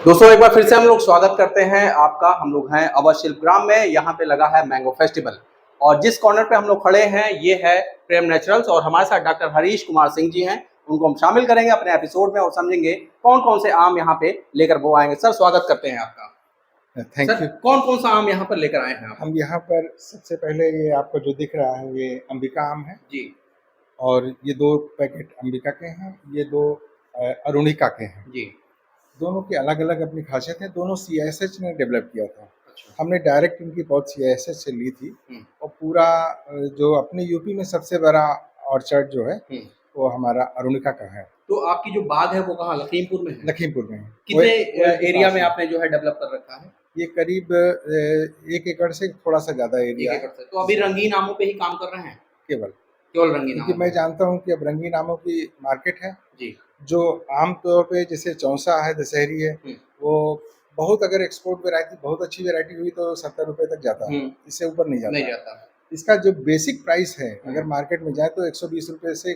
दोस्तों एक बार फिर से हम लोग स्वागत करते हैं आपका। हम लोग हैं अवध शिल्पग्राम में। यहाँ पे लगा है मैंगो फेस्टिवल और जिस कॉर्नर पे हम लोग खड़े हैं ये है प्रेम नेचुरल्स और हमारे साथ डॉक्टर हरीश कुमार सिंह जी हैं। उनको हम शामिल करेंगे अपने एपिसोड में और समझेंगे कौन कौन से आम यहाँ पे लेकर वो आएंगे। सर स्वागत करते हैं आपका। Thank sir you. कौन कौन सा आम यहाँ पर लेकर आए हैं आप? हम यहाँ पर सबसे पहले ये आपको जो दिख रहा है ये अंबिका आम है जी और ये 2 पैकेट अंबिका के हैं, ये 2 अरुणिका के हैं। जी। दोनों की अलग-अलग अपनी खासियत है, दोनों सीआईएसएच ने डेवलप किया था। अच्छा। हमने डायरेक्ट इनकी बहुत सीआईएसएच से ली थी और पूरा जो अपने यूपी में सबसे बड़ा ऑर्चर्ड जो है वो हमारा अरुणिका का है। तो आपकी जो बाग है वो कहाँ, लखीमपुर में है? लखीमपुर में है। कितने ओएल के एरिया पास में है। आपने जो है डेवलप कर रखा है? ये करीब 1 एकड़ से थोड़ा सा ज़्यादा एरिया 1 एकड़ से। तो अभी रंगीन आमों पे ही काम कर रहे हैं? केवल। केवल रंगीन क्योंकि आमों मैं पे। जानता हूँ कि अब रंगीन आमों की मार्केट है, जी। जो आम तौर पे जैसे चौसा है, दशहरी है, वो बहुत अगर एक्सपोर्ट वैरायटी बहुत अच्छी वैरायटी हुई तो 70 रुपए तक जाता है, इससे ऊपर नहीं नहीं जाता। जाता। इसका जो बेसिक प्राइस है अगर मार्केट में जाए तो 120 रुपए से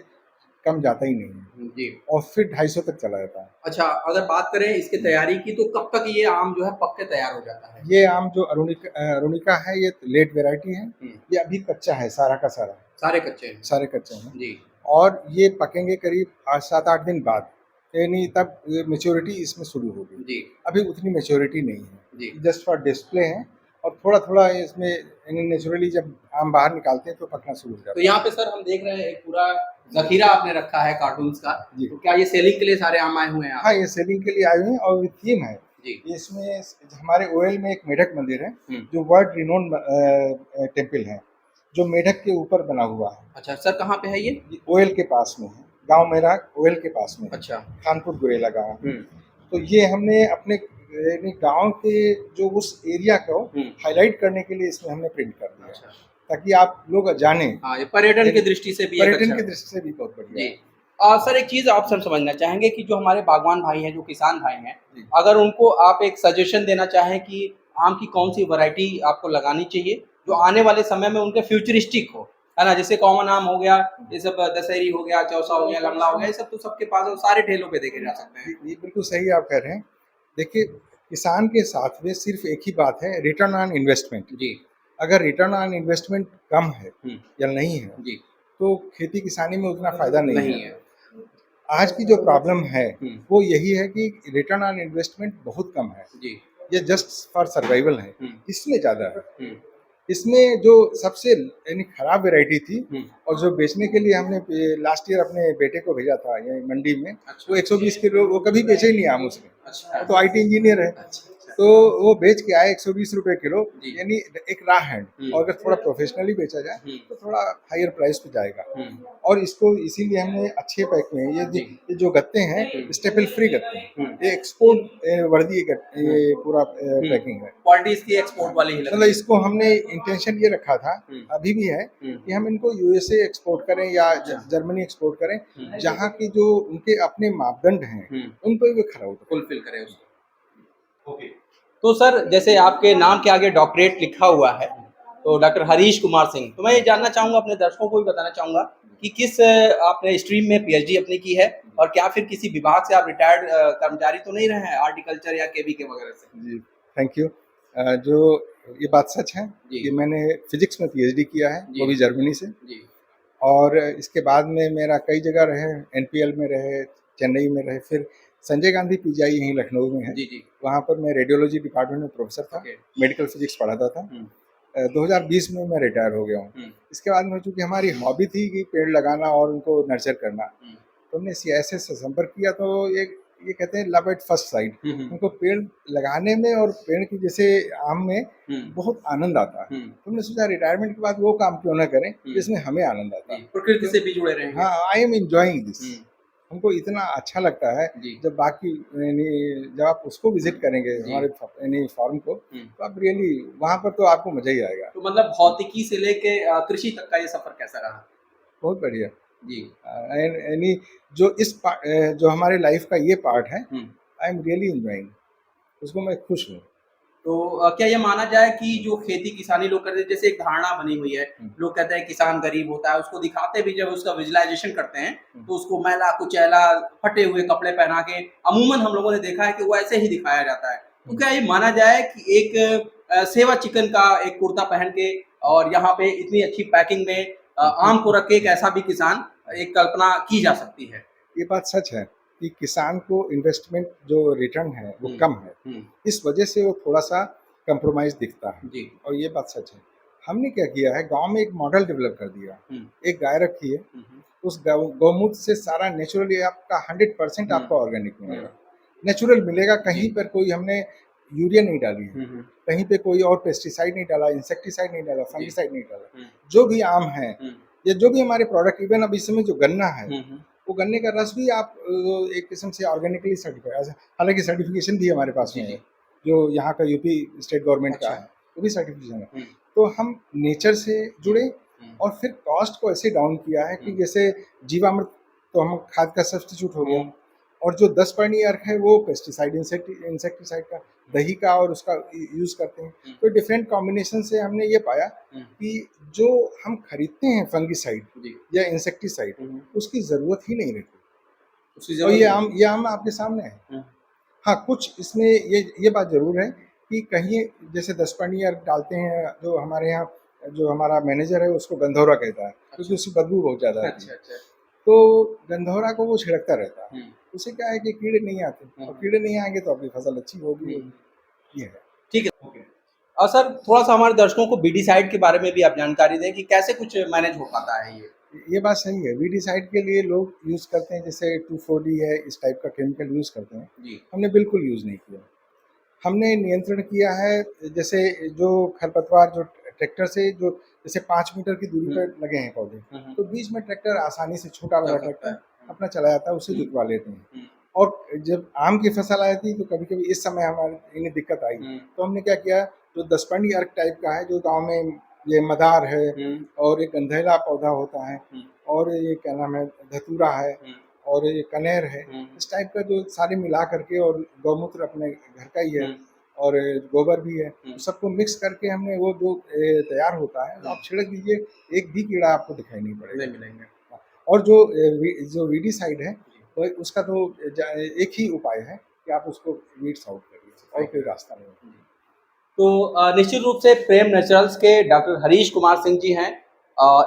कम जाता ही नहीं है जी। और फिर 250 तक चला जाता है। अच्छा, अगर बात करें इसकी तैयारी की तो कब तक ये आम जो है पक के तैयार हो जाता है? ये आम जो अरुणिका है ये लेट वैरायटी है, ये अभी कच्चा है सारा का सारा, सारे कच्चे हैं? सारे कच्चे हैं जी। और ये पकेंगे करीब 7-8 दिन बाद, यानी तब मैच्योरिटी इसमें शुरू होगी। जी। अभी उतनी मैच्योरिटी नहीं है, जी। जस्ट फॉर डिस्प्ले है और थोड़ा-थोड़ा इसमें यानी नेचुरली जब आम बाहर निकालते हैं तो पकना शुरू हो जाता तो है। यहाँ पे सर हम देख रहे हैं एक पूरा ज़ख़ीरा आपने रखा है कार्टून्स का। जी। तो क्या ये सेलिंग के लिए सारे आम आए हुए हैं हाँ, आप? ये सेलिंग के लिए आए हुए हैं और विद थीम है। जी। इसमें हमारे ओएल में एक मेढक मंदिर है, हुँ। जो वर्ल्ड रिनोन्ड टेम्पल है, जो मेढक के ऊपर बना हुआ है। अच्छा, सर कहाँ पे है ये? ये ओएल के पास में है, गाँव मेरा ओएल के पास में है, अच्छा। खानपुर गुरेला गाँव। हुँ। तो ये हमने अपने यानी गाँव के जो उस एरिया को हाइलाइट करने के लिए इसमें हमने प्रिंट कर दिया, अच्छा। ताकि आप लोग जानें। हाँ, ये पर्यटन की दृष्टि से भी एक पर्यटन अच्छा की है। दृष्टि से भी बहुत बढ़िया जी। है। सर एक चीज़ आप सर समझना चाहेंगे कि जो हमारे बागवान भाई हैं, जो किसान भाई हैं, जी। अगर उनको आप एक सजेशन देना चाहें कि आम की कौन-सी वैरायटी आपको लगानी चाहिए, जो आने वाले समय में उनके फ्यूचरिस्टिक हो, है ना? जैसे कॉमन आम हो गया, ये सब दशहरी हो गया, चौसा हो गया, लंगड़ा हो गया, ये सब तो सबके पास है, सारे ठेलों पे देखे जा सकते हैं। ये बिल्कुल सही आप कह रहे हैं। देखिए, किसान के साथ में सिर्फ एक ही बात है, रिटर्न ऑन इन्वेस्टमेंट। जी। अगर रिटर्न ऑन इन्वेस्टमेंट कम है या नहीं है, जी। तो खेती किसानी में उतना फ़ायदा नहीं नहीं है। है। आज की जो प्रॉब्लम है, हुँ। वो यही है कि रिटर्न ऑन इन्वेस्टमेंट बहुत कम है। जी। ये जस्ट फॉर सर्वाइवल है, हुँ। इसमें ज़्यादा है। हुँ। इसमें जो सबसे यानी खराब वैरायटी थी हुँ। और जो बेचने के लिए हमने लास्ट ईयर अपने बेटे को भेजा था ये मंडी में, अच्छा। वो 120 किलो, वो कभी बेचे ही नहीं आम उसने। अच्छा। वो तो आईटी इंजीनियर है, अच्छा, अच्छा। तो वो बेच के आए 120 रुपए किलो, जी। यानी एक रॉ हैंड। और अगर थोड़ा प्रोफेशनली बेचा जाए हुँ। तो थोड़ा हायर प्राइस पे जाएगा। हुँ। और इसको इसीलिए हमने अच्छे पैक में जी। ये जो गत्ते हैं स्टेपल फ्री गत्ते हैं, हुँ। ये एक्सपोर्ट वर्दी ये पूरा पैकिंग है। क्वालिटी इसकी एक्सपोर्ट वाली ही लगती मतलब है। इसको हमने इंटेंशन ये रखा था, अभी भी है, कि हम इनको यूएसए एक्सपोर्ट करें या जर्मनी एक्सपोर्ट करें, जहाँ की जो उनके अपने मापदंड हैं उन पर भी खरा उतरे। फुलफिल करें उसको। ओके। तो सर जैसे आपके नाम के आगे डॉक्टरेट लिखा हुआ है, तो डॉक्टर हरीश कुमार सिंह, तो मैं ये जानना चाहूँगा, अपने दर्शकों को भी बताना चाहूँगा कि किस आपने स्ट्रीम में पीएचडी अपनी की है और क्या फिर किसी विभाग से आप रिटायर्ड कर्मचारी तो नहीं रहे हैं, हॉर्टिकल्चर या केवीके वगैरह से? जी, थैंक यू। जो ये बात सच है कि मैंने फिजिक्स में पीएचडी किया है, वो भी जर्मनी से। जी। और इसके बाद में मेरा कई जगह रहे, एनपीएल में रहे, चेन्नई में रहे, फिर संजय गांधी पीजीआई यहीं लखनऊ में है। जी, जी। वहाँ पर मैं रेडियोलॉजी डिपार्टमेंट में प्रोफेसर था, मेडिकल फिजिक्स पढ़ाता था। 2020 में मैं रिटायर हो गया हूँ। इसके बाद में चूँकि हमारी हॉबी थी कि पेड़ लगाना और उनको नर्चर करना, तो हमने सीआईएसए से संपर्क किया। तो ये कहते हैं लव एट फर्स्ट साइट, उनको पेड़ लगाने में और पेड़ की जैसे आम में बहुत आनंद आता है। तो हमने सोचा रिटायरमेंट के बाद वो काम क्यों ना करें जिसमें हमें आनंद आता है, प्रकृति से भी जुड़े रहेंगे। हाँ, आई एम एंजॉइंग दिस। हमको इतना अच्छा लगता है जब बाकी जब आप उसको विजिट करेंगे हमारे फार्म को, तो आप रियली वहाँ पर तो आपको मजा ही आएगा। तो मतलब भौतिकी से लेके कृषि तक का ये सफर कैसा रहा? बहुत बढ़िया जी। यानी जो हमारे लाइफ का ये पार्ट है, आई एम रियली एंजॉइंग, उसको मैं खुश हूँ। तो क्या ये माना जाए कि जो खेती किसानी लोग करते हैं, जैसे एक धारणा बनी हुई है, लोग कहते हैं किसान गरीब होता है, उसको दिखाते भी जब उसका विजुअलाइजेशन करते हैं तो उसको मैला कुचैला फटे हुए कपड़े पहना के अमूमन हम लोगों ने देखा है कि वो ऐसे ही दिखाया जाता है। तो क्या ये माना जाए कि एक सेवा चिकन का एक कुर्ता पहन के और यहाँ पे इतनी अच्छी पैकिंग में आम को रख के एक ऐसा भी किसान एक कल्पना की जा सकती है? ये बात सच है कि किसान को इन्वेस्टमेंट जो रिटर्न है वो कम है, इस वजह से वो थोड़ा सा कंप्रोमाइज दिखता है जी। और ये बात सच है। हमने क्या किया है, गांव में एक मॉडल डेवलप कर दिया। एक गाय रखी है, उस गौमूत्र से सारा नेचुरली आपका 100% आपका ऑर्गेनिक मिलेगा, नेचुरल मिलेगा। कहीं पर कोई हमने यूरिया नहीं डाली है, कहीं पे कोई और पेस्टिसाइड नहीं डाला, इंसेक्टिसाइड नहीं डाला, फंगिसाइड नहीं डाला। जो भी आम है या जो भी हमारे प्रोडक्ट, इवन अब इस समय जो गन्ना है, वो गन्ने का रस भी आप एक किस्म से ऑर्गेनिकली सर्टिफाइड, हालांकि सर्टिफिकेशन भी हमारे पास में है, जो यहाँ का यूपी स्टेट गवर्नमेंट का है, वो भी सर्टिफिकेशन है। तो हम नेचर से जुड़े और फिर कॉस्ट को ऐसे डाउन किया है कि जैसे जीवामृत तो हम खाद का सब्स्टिट्यूट हो गया, और जो 10 पर्णी अर्क है वो पेस्टिसाइड इंसेक्टिसाइड का, दही का और उसका यूज़ करते हैं। तो डिफरेंट कॉम्बिनेशन से हमने ये पाया कि जो हम खरीदते हैं फंगिसाइड या इंसेक्टिसाइड, उसकी ज़रूरत ही नहीं रहती। और ये आम आपके सामने है। हाँ, कुछ इसमें ये बात ज़रूर है कि कहीं जैसे 10 पर्णी अर्क डालते हैं, जो हमारे यहाँ जो हमारा मैनेजर है उसको गंधौरा कहता है, क्योंकि उसकी बदबू बहुत ज़्यादा आती है। तो गंधौरा को वो छिड़कता रहता है, उसे क्या है कि कीड़े नहीं आते, और कीड़े नहीं आएंगे तो आपकी फसल अच्छी होगी। ये है। ठीक है, ओके। और सर थोड़ा सा हमारे दर्शकों को बीडीसाइड के बारे में भी आप जानकारी दें कि कैसे कुछ मैनेज हो पाता है ये बात सही है। वीडीसाइड के लिए लोग यूज़ करते हैं, जैसे 2,4-D है, इस टाइप का केमिकल यूज़ करते हैं जी। हमने बिल्कुल यूज़ नहीं किया। हमने नियंत्रण किया है, जैसे जो खरपतवार जो ट्रैक्टर से जो जैसे 5 मीटर की दूरी पर लगे हैं पौधे, तो बीच में ट्रैक्टर आसानी से, छोटा वाला ट्रैक्टर अपना चला जाता है, उससे जुतवा लेते हैं। और जब आम की फसल आई थी तो कभी कभी इस समय हमारे इन्हें दिक्कत आई, तो हमने क्या किया, जो 10 पर्णी अर्क टाइप का है, जो गाँव में ये मदार है और एक गंधेला पौधा होता है, और ये क्या नाम है, धतूरा है, और ये कनेर है, इस टाइप का जो सारे मिला करके, और गौमूत्र अपने घर का ही है, और गोबर भी है, तो सबको मिक्स करके हमने वो जो तैयार होता है, आप छिड़क दीजिए, एक भी कीड़ा आपको दिखाई नहीं पड़ेगा। और जो वीडीसाइड है, तो उसका तो एक ही उपाय है कि आप उसको वीड्स आउट करिए, और कोई रास्ता नहीं। तो निश्चित रूप से प्रेम नेचुरल्स के डॉक्टर हरीश कुमार सिंह जी हैं।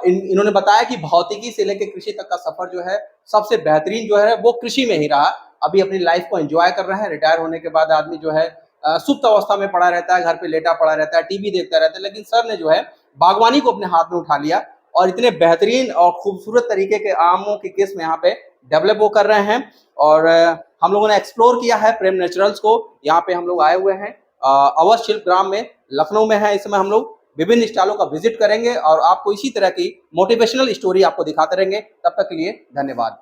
इन्होंने बताया कि भौतिकी से लेकर कृषि तक का सफर जो है सबसे बेहतरीन जो है वो कृषि में ही रहा। अभी अपनी लाइफ को एंजॉय कर रहे हैं। रिटायर होने के बाद आदमी जो है सुप्त अवस्था में पड़ा रहता है, घर पे लेटा पड़ा रहता है, टीवी देखता रहता है, लेकिन सर ने जो है बागवानी को अपने हाथ में उठा लिया और इतने बेहतरीन और खूबसूरत तरीके के आमों की किस्म यहाँ पे डेवलप वो कर रहे हैं। और हम लोगों ने एक्सप्लोर किया है प्रेम नेचुरल्स को। यहाँ पे हम लोग आए हुए हैं अवध शिल्प ग्राम में, लखनऊ में है। इस समय हम लोग विभिन्न स्टॉलों का विजिट करेंगे और आपको इसी तरह की मोटिवेशनल स्टोरी आपको दिखाते रहेंगे। तब तक के लिए धन्यवाद।